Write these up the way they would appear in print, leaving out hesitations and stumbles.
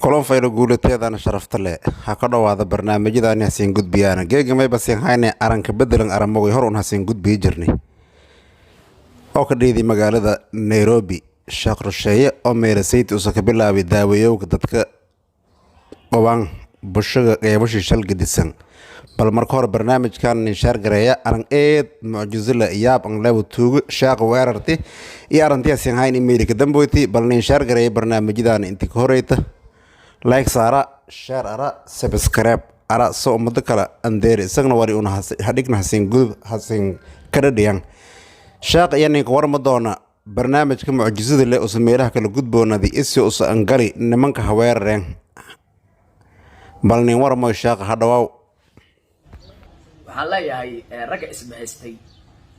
kulan faylo guulateedana sharafta leh ha ka dhowaada barnaamijyadaani hasiin gudbiyaana geegamay basiin hayne aranka bedelan aramogay hor un hasiin gudbiyi jirnay oo ka dhiiday magaalada nairobi sheekh rusheeye oo meerasayti usa ka bilaabay daawayowga dadka qobaan bulshada qeybashii shal gedisan bal marka hore barnaamijkan nishaar gareeya arang eed mucjizila yaab ang leewu tuugo sheekh weerarti iyo arantii hasiin hayn imeylika damboyti bal nishaar gareeya barnaamijyadaani intii ka horeyta like saara share ara subscribe ara soo umada kale andeeri isagna wari una hadhigna hasiin gudub hasiin kadhadhiyan sheekh iyo ninka warma doona barnaamijka mucjizada leh usa meelaha kala gudboonadi isi usa angali nimanka haweerareen bal nin warmo sheekh ha dhawaaw waxaan leeyahay ragga isbahaystay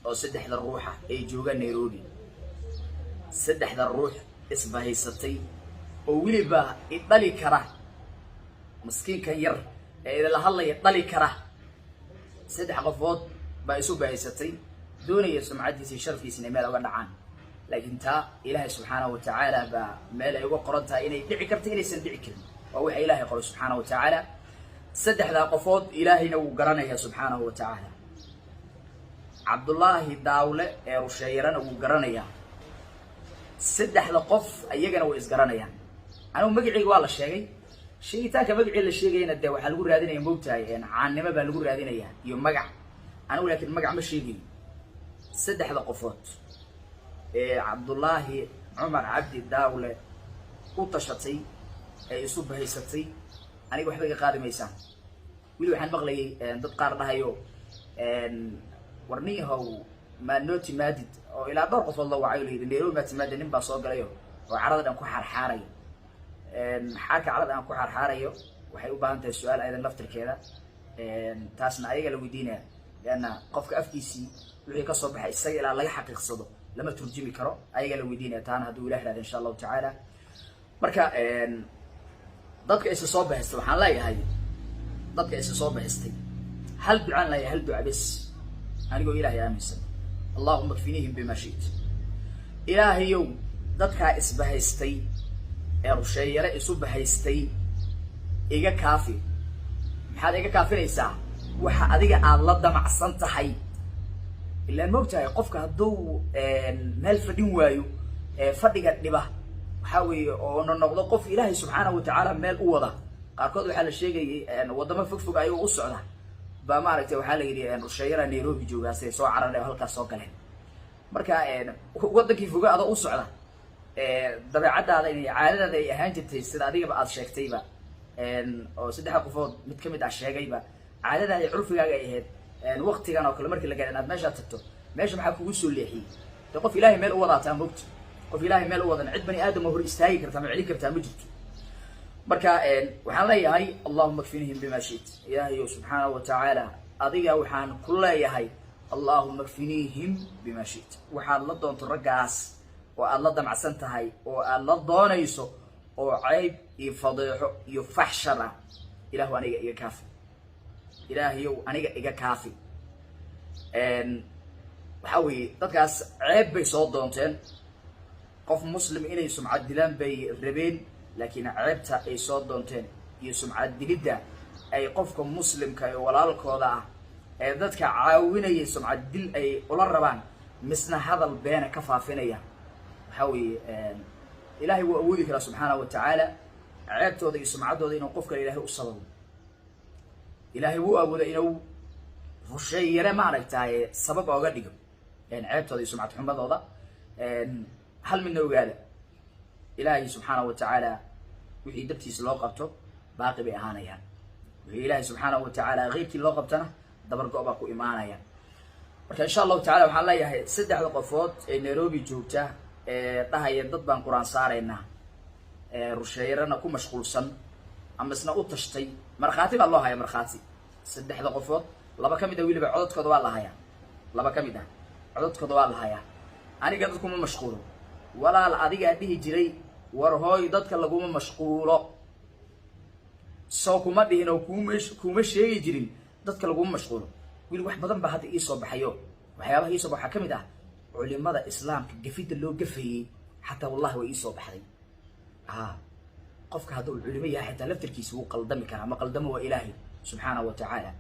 oo saddexda ruuxa ay joogaan Nairobi saddexda ruux isbahaysatay oo wiliba idali kara miskiinkan yar ee la hadlaya dali kara saddex qofood baa isu bahaysatay doonaya sumcadiisa sharfiisna meel uga dhacaan laakiin taa ilaahay subxaanahu wa ta'ala baa meel ay uga qoran tahay inay dhici karto inaysan dhici karin waa waxa ilaahay qoro subxaanahu wa ta'ala saddexda qofood ilaahayna wuu garanaya subxaanahu wa ta'ala Cabdullaahi Daawle ee Rusheeyarana wuu garanaya saddexda qof ayagana way isgaranayaan anu magiciga waa la sheegay sheegitaanka magiciga la sheegayna de waxa lagu raadinaya moogtahay caannimo baa lagu raadinaya iyo magac anu laakiin magac ma sheegin saddexda qofood ee Cabdullaahi Umar Cabdi Daawle u tashatay ee isu bahaysatay aniga waxba iga qaadimaysan wili waxaan maqlayay dad qaar dhahayo warniyahow ma nooti maadid oo ilaa dhowr qofood la wacay leeyahay Nairobi ma timaadin nin baa soo galayo oo carada dhan ku xarxaarayo xaaka carada aan ku xarxaarayo waxay u baahan tahay su'aal aydan laftirkeeda taasna ayaga la weydiinaya leena qofka afkiisii wixii ka soo baxay isaga ilaa laga xaqiiqsado lama turjumi karo ayaga la weydiinaya taana haduu ilaahay raad insha Allah ta'ala marka dadka isa soo bahaystay waxaan leeyahay dadka isa soo bahaystay hal ducaan leeyahay hal duca bas anigoo ilaahay aaminsan اللهم اكفنيهم بما شئت إلهي يوم ضدك إسبهستي رشيرة إسبهستي إيجا كافي هذا إيجا كافي ليس وح أديك الله ده مع الصنت حي إلا الموتى يقفك هدو مال فدين وايو فديك نبه حاوي ونقول قف إلهي سبحانه وتعالى مال أوضة قاركود وحال الشيء وضم فك أيوه أسعده بامارتي waxa la yiri Rusheeyara Nairobi joogaasay soo cararnay halka soo galeen marka wadankii fogaada u socda dabeecadaada inay caadada ay ahaan jirtay sida adiga aad sheegtayba oo saddex qofood mid kamid ah sheegayba caadada ay curfigaaga ay ahayd waqtigan oo kale markii la gaaranaad meesha tagto meesha maxaa kugu soo leexiyay qof ilaahay meel u wadaata moogto qof ilaahay meel u wadan cid bani aadam hor istaagi karta ma cili karta ma jirto marka waxaan leeyahay Allahumma kfinihim bima shiit ilaahay subhanahu wa ta'ala adiga waxaan ku leeyahay Allahumma kfinihim bima shiit waxaad la doonto ragaas oo aad la damacsan tahay oo aad la doonayso oo ceeb iyo fadiixo iyo fahshara ilaahu aniga iga kaafi ilaahay aniga iga kaafi waxa weey dadkaas ceeb bay soo doonteen qof muslim inay sumcad dilaan bay rabeen لكن عيبتها أي صوت دونتين يسمع الدليل أي قفك مسلم كي ولا الكوضع ذاتك عاوين يسمع الدل أي ولا الربان مسنا هذا البيان كفافينيا حوي إلهي وأولي كلا سبحانه وتعالى عيبته ذي يسمع ذي إنه قفك إلهي أصله إلهي هو أبو ذي إنه فشي يرى معنى تاعي سبب أوجديه يعني عيبته ذي يسمع محمد هذا هل منه قال إلهي سبحانه وتعالى وحي دبتي سلو قبته باقي بإهانيان وحي إلهي سبحانه وتعالى غيرتي لو قبتنا دبر قوباكو إيمانيان marka insha Allah ta'ala waxaan leeyahay saddexda qofood ee Nairobi joogta dhahayan dad baan Quraan saarayna Rusheeyarana ku mashquulsan ama isna u tashtay marxaati baa loo hayaa marxaati saddexda qofood laba kamid ah wiliba codadkooda waa la hayaa laba kamid ah codadkooda waa la hayaa aniga dadku ma mashquulo walaal adiga dhihi jiray war hooy dadka laguma mashquulo soo kuma dhihino kuma sheegi jirin dadka laguma mashquulo wili wax badan ba hadda ii soo baxayo waxyaabaha ii soo baxa kamid ah culimada islaamka gafida loo gafayay hatta wallahi way ii soo baxday قفك هذا العلماء حتى لفتركيس هو قلدمي كان ما قلدمه وإلهي سبحانه وتعالى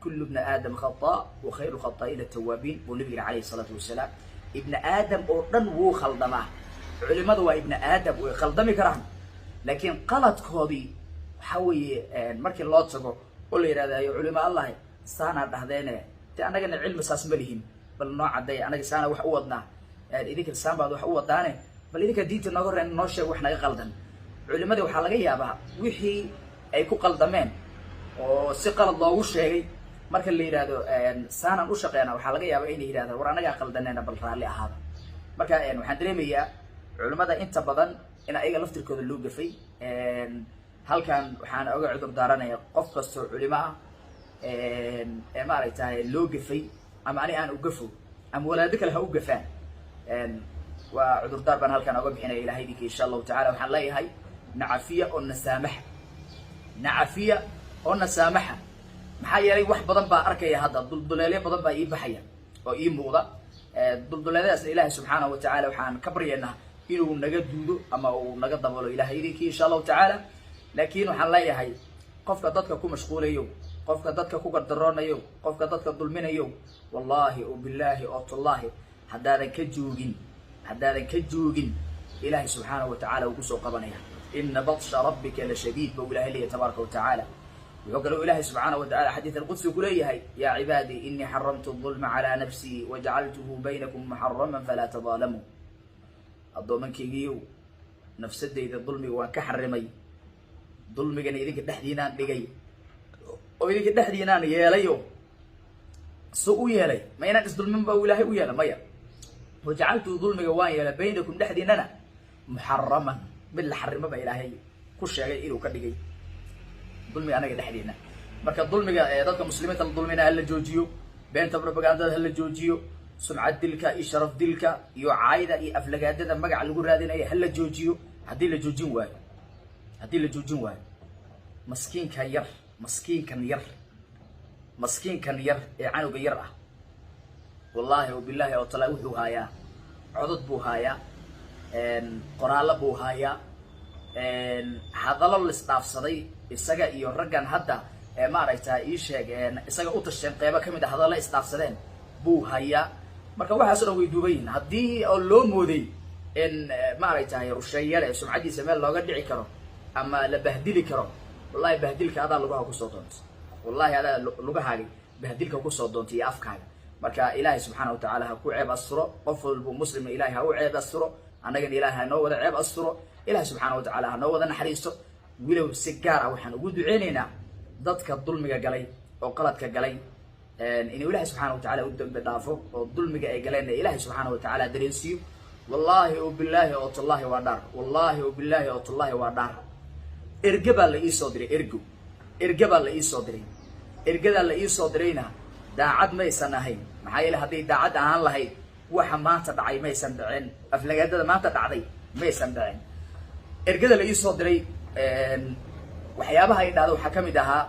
كل ابن آدم خطاء وخير الخطائين التوابين والنبي عليه الصلاة والسلام ابن آدم أردن هو خلدمه علماء هو ابن آدم وخلدمي كرام لكن قلت كودي حوي مركي الله تسقو قل لي هذا يا علماء الله سانا دهدينه أنا جن العلم أساس مليهم بل نوع عدي أنا سانا وحودنا إذيك السام بعد وحودانه بل إذيك ديت النظر إن نوشة وإحنا قلدن علماء وحلاقيها بها وحي أي كو قلدمان وسقل الله وشيء مركي اللي هذا سانا وشقينا وحلاقيها بإني هذا ورانا قلدنا بالرالي هذا مركي يعني وحندريمية علماء أنت بدن إن أي لفت الكود اللوج في هل كان وحنا أوجع عذر دارنا قف كسر علماء ما رأيته اللوج في أما أنا أوقفه أم ولادك له أوقفان وعذر دار بنا هل كان أوجع حين إلى هيديك إن شاء الله تعالى وحنلاقي هاي نعفية ونسامح نعفية ونسامحة محيري واحد بدن بأركي هذا ضلالين بدن بيبحيا ويموضة ضلالات إله سبحانه وتعالى وحن كبرينا إنه نجدوده أما ونجد ولا إله هيديك إن شاء الله تعالى لكن وحنلاقي هاي قف كدتك كو مشغول يوم قف كدتك كو قدرنا يوم قف كدتك ظلمنا يوم والله وبالله والله هذا كجوجين إله سبحانه وتعالى وقصو قبنيها إن بطش ربك لشديد بوله لي تبارك وتعالى وقال إله سبحانه وتعالى حديث القدس كليه يا عبادي إني حرمت الظلم على نفسي وجعلته بينكم محرما فلا تظالموا الضمن كيجيو نفس إذا الظلم وكحرمي ظلم جن إذا كدحدينان بجي وإذا كدحدينان يا ليو سوء يا لي ما ينقص ظلم بوله ويا ما يا وجعلت ظلم جوايا بينكم دحديننا محرما بالحرم ما إلهي كل شيء إلو كدجي ظلم أنا كدحدينا مركز ظلم ذاك مسلمين الظلمين هل جوجيو بين تبرب قاعد هل جوجيو سمعة دلك إشرف دلك يعايد أفلقات هذا مجع الجور هذين أي هل جوجيو هدي الجوجين واحد هدي الجوجين واحد مسكين كير مسكين كان ير يعانو بيرة والله وبالله وطلعوه هايا عضد بوهايا قرالة بوهايا هذا الاستاف صدي السجا يرجع حتى ما رأيته إيش السجا أوتشين قيبة كم ده هذا لا استاف صدين بوهايا مركب واحد صار ويدوبين هدي اللون مودي إن ما رأيته يرشيا له سمعتي سماه الله قد يعكره أما لبهدلي كرم والله بهدلك هذا لقاه كوسطونت والله هذا لقاه بهدلك كوسطونت يا أفكار مركا إلهي سبحانه وتعالى هكو عيب أسره قفل مسلم إلهي هو عيب أسره أنا جن إلهي نوّد عيب أسره إلهي سبحانه وتعالى نوّد نحريسه ولو سكار أو حنا وجود عيننا ضدك الظلم جالي أو قلتك جالي إن إلهي سبحانه وتعالى قدام بدافع والظلم جالي إن إلهي سبحانه وتعالى دريسيو والله وبالله والله ودار والله وبالله والله ودار إرجب اللي يصدري إرجب اللي يصدري إرجب اللي يصدرينا داعد ما يسنهين محايل هذه داعد عن الله وحمات دعي ما يسندعين أفلاجات ما تدعي ما يسندعين إرجع اللي يصدري وحيابها يدعو حكم دها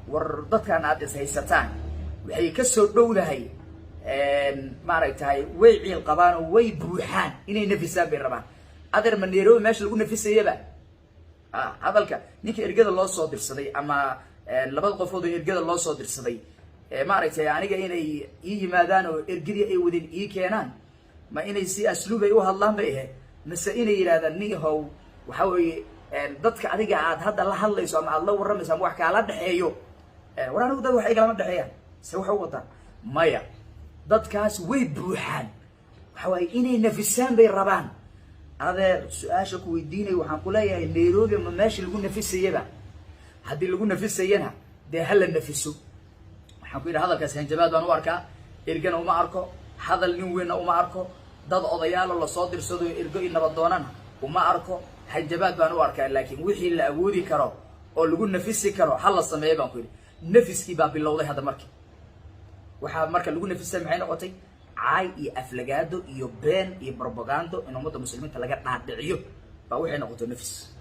وردت كان عادس هي ستان وهي كسر دولة هي ما رأيت هاي ويعي القبان ويبوحان إني نفسها بالربان أدر من يروي ماشي لقول نفسه يبا هذا الك نيك إرجع الله صادر صدي أما لبض قفوض إرجع الله صادر صدي ما رأيت يعني إني إيه مادان وإرجع إيه ودين إيه كينان ما إني سي أسلوب أيها الله بإيه مسائني إلى هذا النيهو وحوي ضدك أديك عاد هذا الله الله يسمع الله ورمي سموحك على دحيو ورانا وده وحي كلام دحيا سوى حوضا مايا ضدكاس ويبروحان حوي إني نفسان بالربان هذا سؤالك ويديني وحنقول يا نيروبي ما ماشي اللي قلنا في السيبة هذه اللي قلنا في السينها ده هلا نفسه حنقول هذا كاسين جباد وانواركا إرجعنا وما أركو هذا النوين وما أركو ضد قضيال الله صادر صدو إرجع إن بدوننا وما أركو حجبات وانواركا لكن وحي اللي أودي كرو أو اللي قلنا في السكرو حل السماء بنقول نفس كي باب الله هذا مركب وحاب مركب اللي قلنا في السماء عين قطي عاي يأفلجادو يبان يبروباغاندو إنه مدة مسلمين تلاقت نعدعيو فوحي نقطه نفس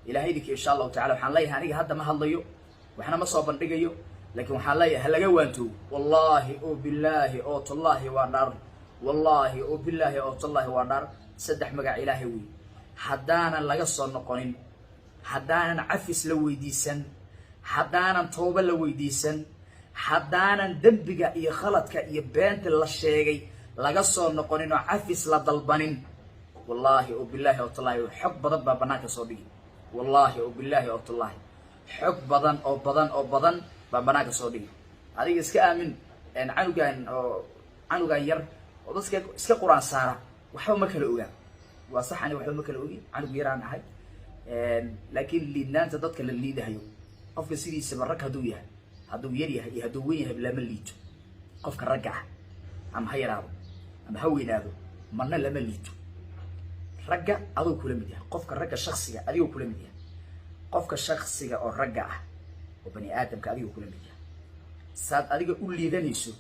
إلى هيدك إن شاء الله تعالى وحنلاقي هنيجي هذا ما هالضيو وإحنا ما صابن رجيو لكن وحنلاقي هلا جوانتو والله أو بالله أو تالله ونار والله أو بالله أو تالله ونار سدح مجا إلهي وي haddaanan laga soo noqonin, haddaanan cafis la weydiisan, haddaanan tooba la weydiisan, haddaanan dembiga iyo khaladka iyo beenta la sheegay laga soo noqonin oo cafis la dalbanin, wallaahi oo bilaahi oo tallaahi xog badan baa bannaanka soo dhigi. wallaahi oo bilaahi oo tallaahi xog badan oo badan baa bannaanka soo dhigi. adiga iska aamin canugan yar oo dadka iska quraan saara waxba ma kala ogaa. waa sax ani waxba ma kala ogi, canug yaraan ahay. laakiin liidnaanta dadka la liidahayo, qofka sidiisaba rag hadduu yahay, hadduu yar yahay iyo hadduu weyn yahay lama liito. qofka ragga ah ama ha yaraado ama ha weynaado marna lama liito. ragga aduu kula mid yahay, qofka ragga shakhsiga adigoo kula mid yahay. qofka shakhsiga oo ragga ah oo bani aadamka adigoo kula mid yahay. saad adiga u liidanayso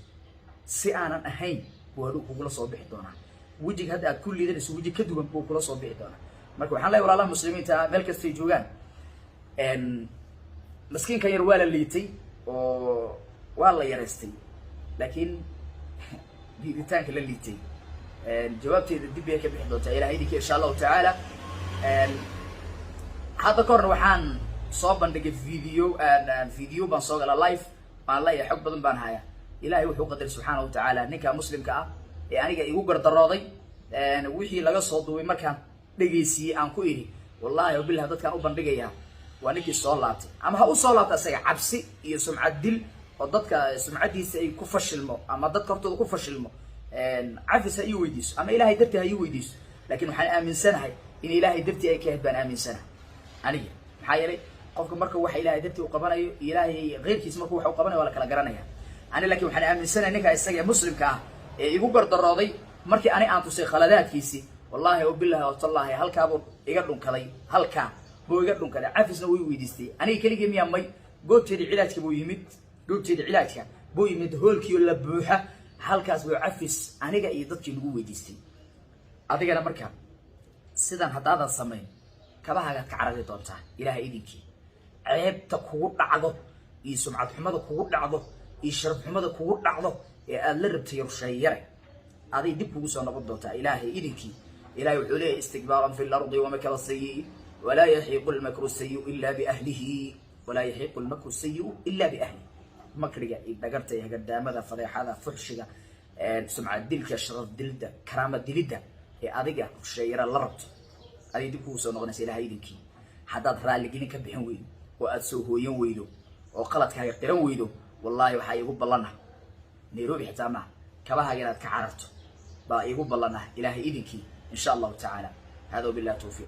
si aanan ahayn buu haduu kugula soo bixi doonaa. wejiga hadda aad ku liidanayso weji ka duwan buu kula soo bixi doonaa. marka waxaan leeyahay walaalaha muslimiinta meel kastay joogaan, maskiinka yar waa la liitay oo waa la yaraystay, laakiin liiditaanka la liitay jawaabteeda dib bay ka bixi doontaa ilaahay idinka insha allahu tacaala. hadda ka horna waxaan soo bandhigay video baan soo gala live baan leeyahay xog badan baan hayaa. ilaahay wuxuu qadaray subxaana wa tacaala ninka muslimka ah ee aniga igu gardarooday wixii laga soo duubay markaan dhegeysiiyey aan ku idhi wallaahi oo billahi dadkaan u bandhigayaa waa ninkii soo laabtay, ama ha u soo laabta isaga cabsi iyo sumcad dil oo dadka sumcadiisa ay ku fashilmo ama dadka hortooda ku fashilmo. cafis ha ii weydiiso ama ilaahay dartii ha ii weydiiso, laakiin waxaan aaminsanahay in ilaahay dartii ay ka ahayd baan aaminsanahay aniga. maxaa yeelay qofka marka waxa ilaahay dartii uu qabanayo ilaahay keyrkiisa marka waxa uu qabanayo waa la kala garanaya. ani laakiin waxaan aaminsanahay ninka isaga muslimka ah ee igu gardarooday markii ani aan tusay khaladaadkiisii, wallaahi oo billahi oo tallaahi halkaabuu iga dhunkaday, halkaa buu iga dhunkaday. cafisna way weydiistay. aniga keligii miyaa may goobteeda cilaajka buu yimid, goobteeda cilaajka buu yimid, hoolkii la buuxa halkaas buu cafis aniga iyo dadkii lagu weydiistay. adigana marka sidan haddaadan samayn kabahagaad ka carari doontaa ilaahay idinkii. ceebta kugu dhacdo iyo sumcad xumada kugu dhacdo iyo sharaf xumada kugu dhacdo ee aad la rabtay rusheeyare aday dib kugu soo noqon doontaa ilaahay idinkii. ilaahay wuxuu leeyahay istikbaaran fi lardi wamakra sayyi walaa yaxiiqu lmakru sayiu ila biahlihi, walaa yaxiiqu lmakru sayiu ila biahlihi. makriga iyo dhagarta iyo hagadaamada, fadeexada, fuxshiga, sumcad dilka, sharaf dilida, karaama dilidda ee adiga rusheeyare la rabto aday dib kugu soo noqonaysa ilaahay idinkii. haddaad raalligelin ka bixin weydo oo aad soo hooyan weydo oo qaladkaaga qiran weydo, wallaahi waxaa iigu ballana nairobi xitaa maaha kabahaaga inaad ka cararto baa iigu ballana ilaahay idinkii insha allahu tacaala. hada wabillahi tawfiiq.